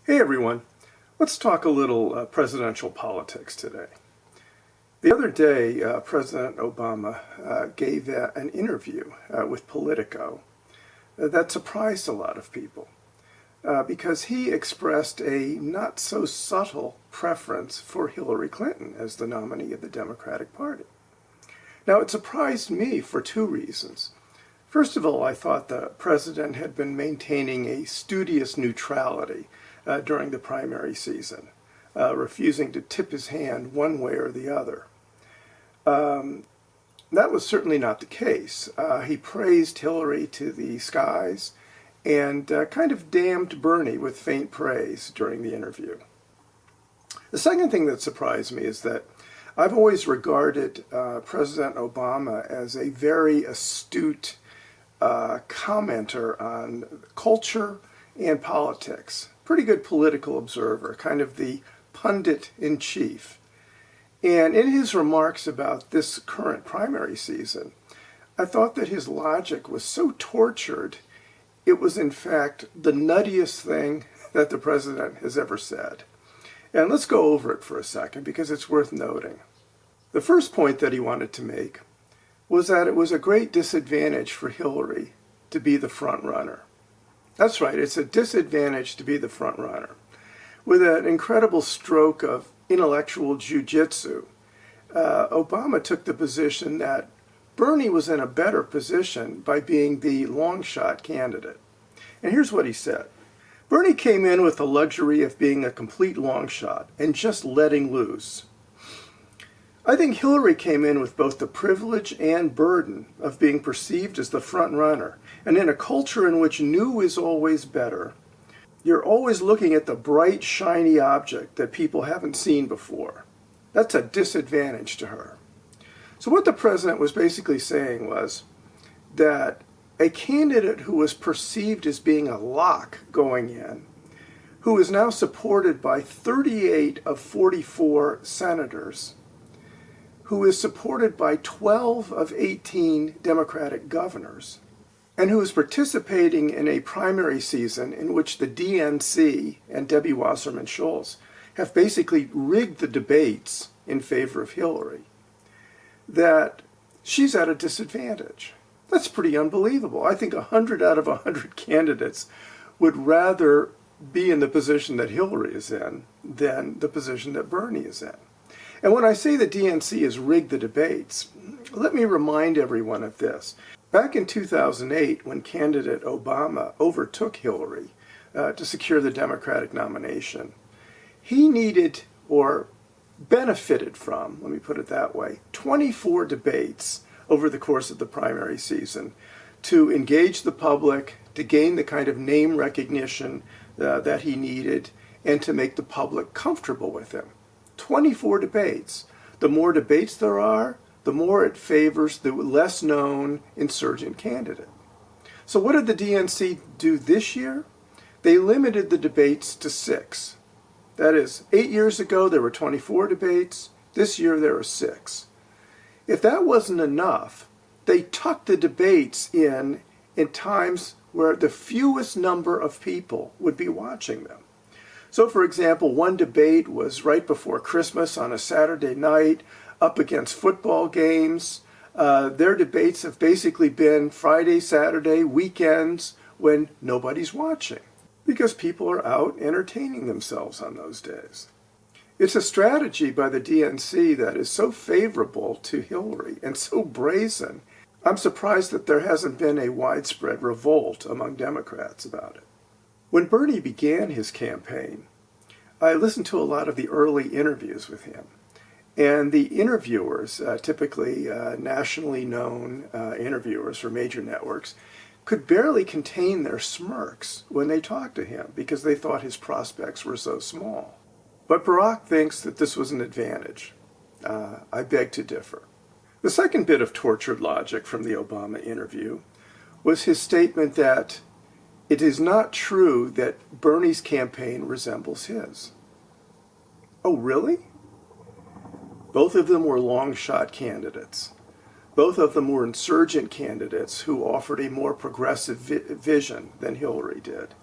Hey everyone, let's talk a little presidential politics today. The other day, President Obama gave an interview with Politico that surprised a lot of people because he expressed a not so subtle preference for Hillary Clinton as the nominee of the Democratic Party. Now, it surprised me for two reasons. First of all, I thought the president had been maintaining a studious neutrality during the primary season, refusing to tip his hand one way or the other. That was certainly not the case. He praised Hillary to the skies and kind of damned Bernie with faint praise during the interview. The second thing that surprised me is that I've always regarded President Obama as a very astute commenter on culture and politics. Pretty good political observer, kind of the pundit-in-chief. And in his remarks about this current primary season, I thought that his logic was so tortured, it was in fact the nuttiest thing that the president has ever said. And let's go over it for a second because it's worth noting. The first point that he wanted to make was that it was a great disadvantage for Hillary to be the front runner. That's right, it's a disadvantage to be the front runner. With an incredible stroke of intellectual jujitsu, Obama took the position that Bernie was in a better position by being the long shot candidate. And here's what he said. Bernie came in with the luxury of being a complete long shot and just letting loose. I think Hillary came in with both the privilege and burden of being perceived as the front runner. And in a culture in which new is always better, you're always looking at the bright, shiny object that people haven't seen before. That's a disadvantage to her. So what the president was basically saying was that a candidate who was perceived as being a lock going in, who is now supported by 38 of 44 senators, who is supported by 12 of 18 Democratic governors, and who is participating in a primary season in which the DNC and Debbie Wasserman Schultz have basically rigged the debates in favor of Hillary, that she's at a disadvantage. That's pretty unbelievable. I think 100 out of 100 candidates would rather be in the position that Hillary is in than the position that Bernie is in. And when I say the DNC has rigged the debates, let me remind everyone of this. Back in 2008, when candidate Obama overtook Hillary to secure the Democratic nomination, he needed, or benefited from, let me put it that way, 24 debates over the course of the primary season to engage the public, to gain the kind of name recognition that he needed, and to make the public comfortable with him. 24 debates. The more debates there are, the more it favors the less known insurgent candidate. So what did the DNC do this year? They limited the debates to 6. That is, 8 years ago there were 24 debates. This year there are 6. If that wasn't enough, they tucked the debates in times where the fewest number of people would be watching them. So, for example, one debate was right before Christmas on a Saturday night up against football games. Their debates have basically been Friday, Saturday, weekends when nobody's watching because people are out entertaining themselves on those days. It's a strategy by the DNC that is so favorable to Hillary and so brazen. I'm surprised that there hasn't been a widespread revolt among Democrats about it. When Bernie began his campaign, I listened to a lot of the early interviews with him. And the interviewers, typically nationally known interviewers for major networks, could barely contain their smirks when they talked to him because they thought his prospects were so small. But Barack thinks that this was an advantage. I beg to differ. The second bit of tortured logic from the Obama interview was his statement that it is not true that Bernie's campaign resembles his. Oh, really? Both of them were long-shot candidates. Both of them were insurgent candidates who offered a more progressive vision than Hillary did.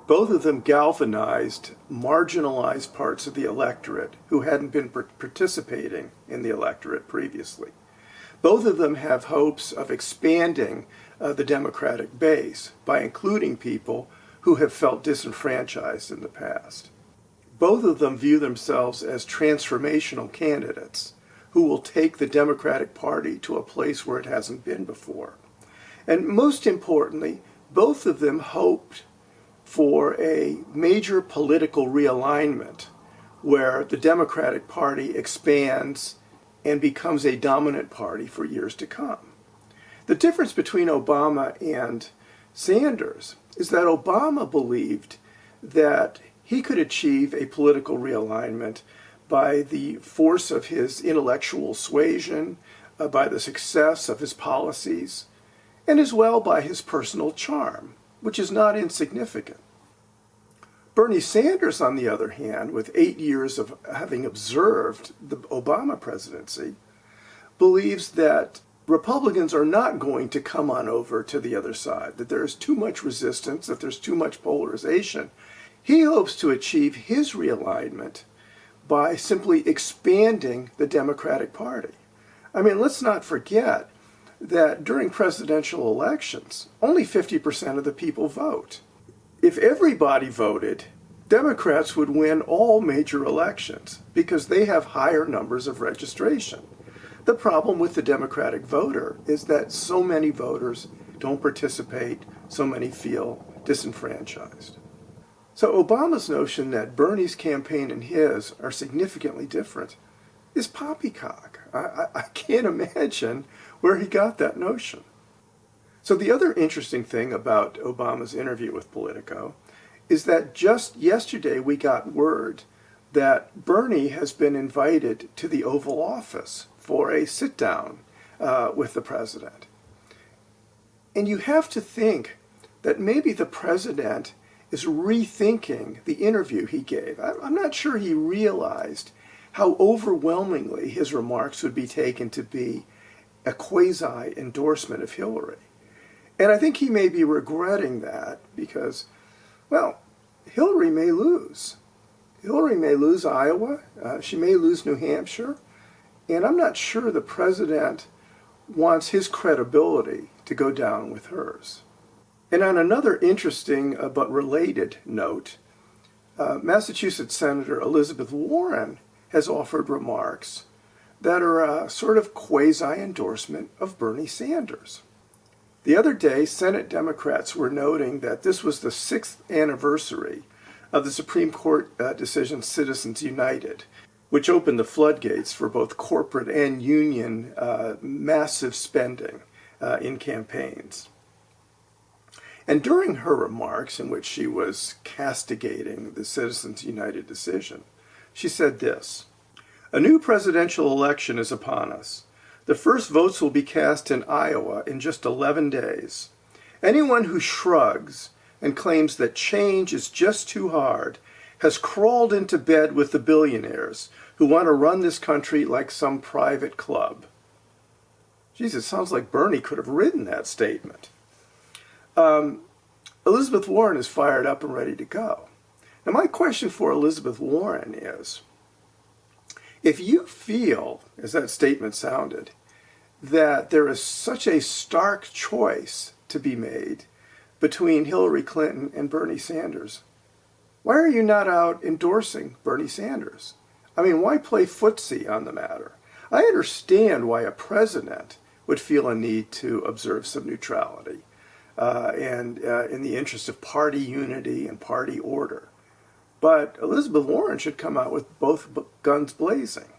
Both of them galvanized marginalized parts of the electorate who hadn't been participating in the electorate previously. Both of them have hopes of expanding the Democratic base by including people who have felt disenfranchised in the past. Both of them view themselves as transformational candidates who will take the Democratic Party to a place where it hasn't been before. And most importantly, both of them hoped for a major political realignment where the Democratic Party expands and becomes a dominant party for years to come. The difference between Obama and Sanders is that Obama believed that he could achieve a political realignment by the force of his intellectual suasion, by the success of his policies, and as well by his personal charm, which is not insignificant. Bernie Sanders, on the other hand, with 8 years of having observed the Obama presidency, believes that Republicans are not going to come on over to the other side, that there is too much resistance, that there's too much polarization. He hopes to achieve his realignment by simply expanding the Democratic Party. I mean, let's not forget that during presidential elections, only 50% of the people vote. If everybody voted, Democrats would win all major elections because they have higher numbers of registration. The problem with the Democratic voter is that so many voters don't participate, so many feel disenfranchised. So Obama's notion that Bernie's campaign and his are significantly different is poppycock. I can't imagine where he got that notion. So the other interesting thing about Obama's interview with Politico is that just yesterday we got word that Bernie has been invited to the Oval Office for a sit-down with the president. And you have to think that maybe the president is rethinking the interview he gave. I'm not sure he realized how overwhelmingly his remarks would be taken to be a quasi-endorsement of Hillary. And I think he may be regretting that because, well, Hillary may lose. Hillary may lose Iowa. She may lose New Hampshire. And I'm not sure the president wants his credibility to go down with hers. And on another interesting but related note, Massachusetts Senator Elizabeth Warren has offered remarks that are a sort of quasi-endorsement of Bernie Sanders. The other day, Senate Democrats were noting that this was the 6th anniversary of the Supreme Court decision Citizens United, which opened the floodgates for both corporate and union massive spending in campaigns. And during her remarks, in which she was castigating the Citizens United decision, she said this: "A new presidential election is upon us. The first votes will be cast in Iowa in just 11 days. Anyone who shrugs and claims that change is just too hard has crawled into bed with the billionaires who want to run this country like some private club." Jesus, sounds like Bernie could have written that statement. Elizabeth Warren is fired up and ready to go. Now, my question for Elizabeth Warren is, if you feel, as that statement sounded, that there is such a stark choice to be made between Hillary Clinton and Bernie Sanders, why are you not out endorsing Bernie Sanders? I mean, why play footsie on the matter? I understand why a president would feel a need to observe some neutrality and in the interest of party unity and party order. But Elizabeth Warren should come out with both guns blazing.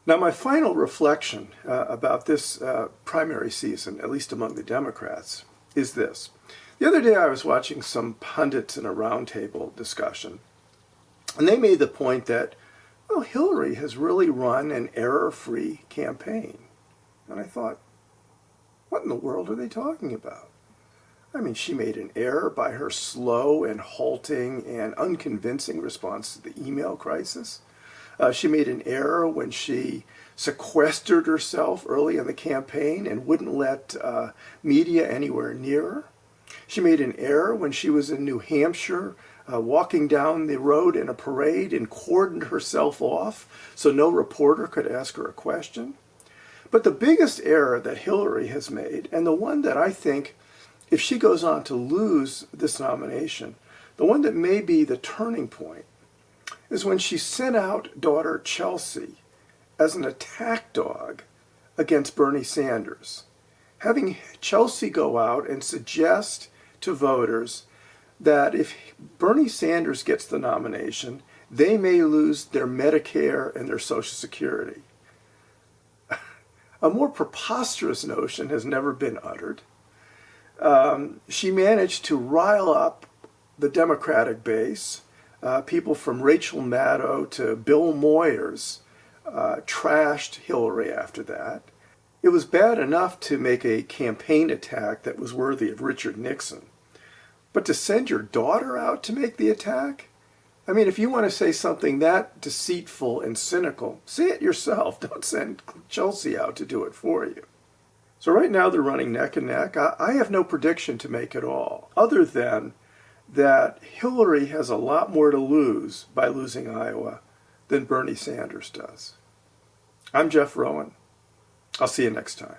Now, my final reflection about this primary season, at least among the Democrats, is this. The other day I was watching some pundits in a roundtable discussion, and they made the point that, well, Hillary has really run an error-free campaign. And I thought, what in the world are they talking about? I mean, she made an error by her slow and halting and unconvincing response to the email crisis. She made an error when she sequestered herself early in the campaign and wouldn't let media anywhere near her. She made an error when she was in New Hampshire walking down the road in a parade and cordoned herself off so no reporter could ask her a question. But the biggest error that Hillary has made, and the one that I think, if she goes on to lose this nomination, the one that may be the turning point, is when she sent out daughter Chelsea as an attack dog against Bernie Sanders. Having Chelsea go out and suggest to voters that if Bernie Sanders gets the nomination, they may lose their Medicare and their Social Security. A more preposterous notion has never been uttered. She managed to rile up the Democratic base. People from Rachel Maddow to Bill Moyers trashed Hillary after that. It was bad enough to make a campaign attack that was worthy of Richard Nixon. But to send your daughter out to make the attack? I mean, if you want to say something that deceitful and cynical, say it yourself. Don't send Chelsea out to do it for you. So right now they're running neck and neck. I have no prediction to make at all, other than that Hillary has a lot more to lose by losing Iowa than Bernie Sanders does. I'm Jeff Rowan. I'll see you next time.